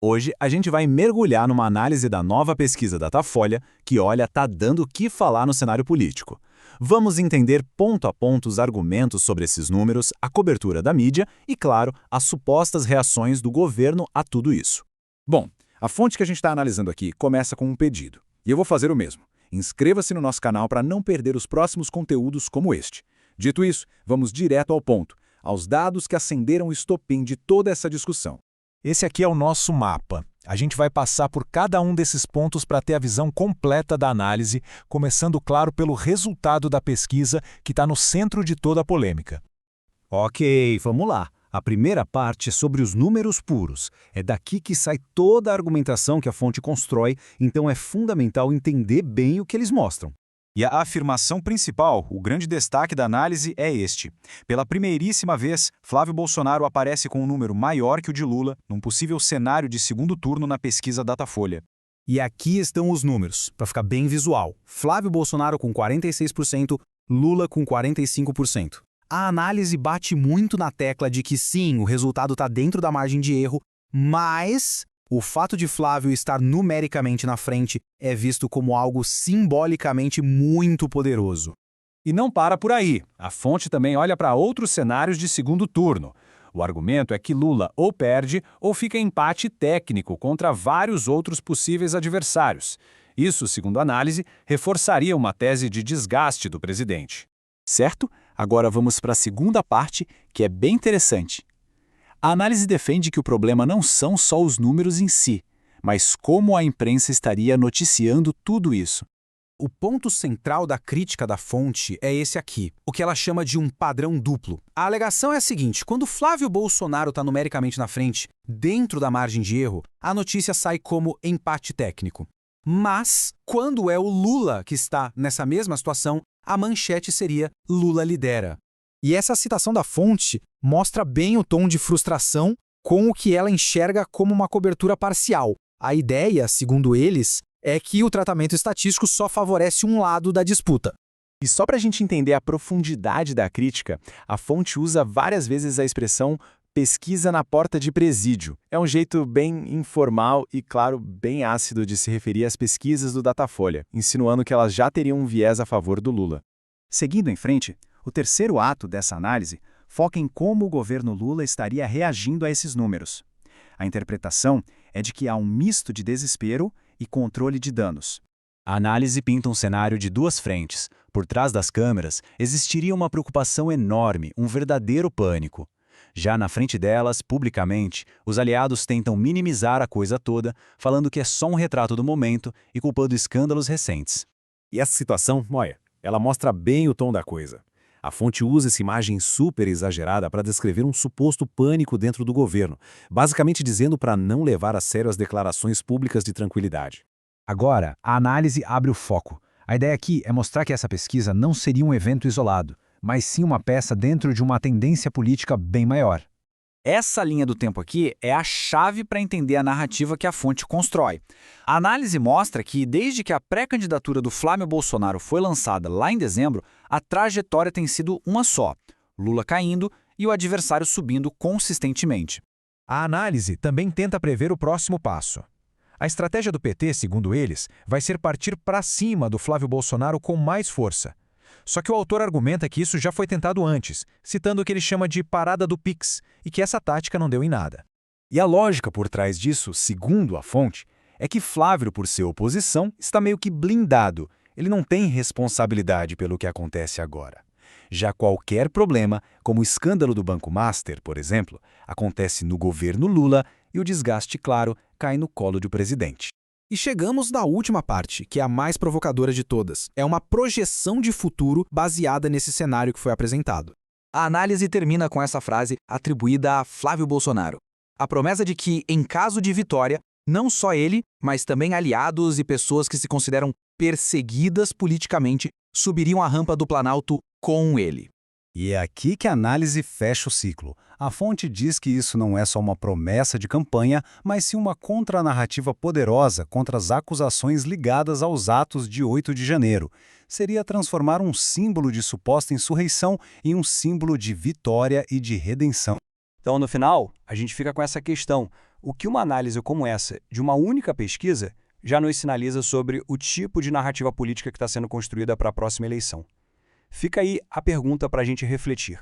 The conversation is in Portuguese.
Hoje a gente vai mergulhar numa análise da nova pesquisa Datafolha que, olha, tá dando o que falar no cenário político. Vamos entender ponto a ponto os argumentos sobre esses números, a cobertura da mídia e, claro, as supostas reações do governo a tudo isso. Bom, a fonte que a gente está analisando aqui começa com um pedido. E eu vou fazer o mesmo. Inscreva-se no nosso canal para não perder os próximos conteúdos como este. Dito isso, vamos direto ao ponto, aos dados que acenderam o estopim de toda essa discussão. Esse aqui é o nosso mapa. A gente vai passar por cada um desses pontos para ter a visão completa da análise, começando, claro, pelo resultado da pesquisa, que está no centro de toda a polêmica. Ok, vamos lá. A primeira parte é sobre os números puros. É daqui que sai toda a argumentação que a fonte constrói, então é fundamental entender bem o que eles mostram. E a afirmação principal, o grande destaque da análise é este. Pela primeiríssima vez, Flávio Bolsonaro aparece com um número maior que o de Lula, num possível cenário de segundo turno na pesquisa Datafolha. E aqui estão os números, para ficar bem visual. Flávio Bolsonaro com 46%, Lula com 45%. A análise bate muito na tecla de que sim, o resultado está dentro da margem de erro, mas o fato de Flávio estar numericamente na frente é visto como algo simbolicamente muito poderoso. E não para por aí. A fonte também olha para outros cenários de segundo turno. O argumento é que Lula ou perde ou fica em empate técnico contra vários outros possíveis adversários. Isso, segundo a análise, reforçaria uma tese de desgaste do presidente. Certo? Agora vamos para a segunda parte, que é bem interessante. A análise defende que o problema não são só os números em si, mas como a imprensa estaria noticiando tudo isso. O ponto central da crítica da fonte é esse aqui, o que ela chama de um padrão duplo. A alegação é a seguinte: quando Flávio Bolsonaro está numericamente na frente, dentro da margem de erro, a notícia sai como empate técnico. Mas, quando é o Lula que está nessa mesma situação, a manchete seria Lula lidera. E essa citação da fonte mostra bem o tom de frustração com o que ela enxerga como uma cobertura parcial. A ideia, segundo eles, é que o tratamento estatístico só favorece um lado da disputa. E só para a gente entender a profundidade da crítica, a fonte usa várias vezes a expressão pesquisa na porta de presídio. É um jeito bem informal e, claro, bem ácido de se referir às pesquisas do Datafolha, insinuando que elas já teriam um viés a favor do Lula. Seguindo em frente, o terceiro ato dessa análise foca em como o governo Lula estaria reagindo a esses números. A interpretação é de que há um misto de desespero e controle de danos. A análise pinta um cenário de duas frentes. Por trás das câmeras, existiria uma preocupação enorme, um verdadeiro pânico. Já na frente delas, publicamente, os aliados tentam minimizar a coisa toda, falando que é só um retrato do momento e culpando escândalos recentes. E essa situação, olha, ela mostra bem o tom da coisa. A fonte usa essa imagem super exagerada para descrever um suposto pânico dentro do governo, basicamente dizendo para não levar a sério as declarações públicas de tranquilidade. Agora, a análise abre o foco. A ideia aqui é mostrar que essa pesquisa não seria um evento isolado, mas sim uma peça dentro de uma tendência política bem maior. Essa linha do tempo aqui é a chave para entender a narrativa que a fonte constrói. A análise mostra que, desde que a pré-candidatura do Flávio Bolsonaro foi lançada lá em dezembro, a trajetória tem sido uma só: Lula caindo e o adversário subindo consistentemente. A análise também tenta prever o próximo passo. A estratégia do PT, segundo eles, vai ser partir para cima do Flávio Bolsonaro com mais força. Só que o autor argumenta que isso já foi tentado antes, citando o que ele chama de parada do Pix, e que essa tática não deu em nada. E a lógica por trás disso, segundo a fonte, é que Flávio, por ser oposição, está meio que blindado. Ele não tem responsabilidade pelo que acontece agora. Já qualquer problema, como o escândalo do Banco Master, por exemplo, acontece no governo Lula e o desgaste, claro, cai no colo do presidente. E chegamos na última parte, que é a mais provocadora de todas. É uma projeção de futuro baseada nesse cenário que foi apresentado. A análise termina com essa frase atribuída a Flávio Bolsonaro. A promessa de que, em caso de vitória, não só ele, mas também aliados e pessoas que se consideram perseguidas politicamente subiriam a rampa do Planalto com ele. E é aqui que a análise fecha o ciclo. A fonte diz que isso não é só uma promessa de campanha, mas sim uma contranarrativa poderosa contra as acusações ligadas aos atos de 8 de janeiro. Seria transformar um símbolo de suposta insurreição em um símbolo de vitória e de redenção. Então, no final, a gente fica com essa questão. o que uma análise como essa, de uma única pesquisa, já nos sinaliza sobre o tipo de narrativa política que está sendo construída para a próxima eleição. Fica aí a pergunta para a gente refletir.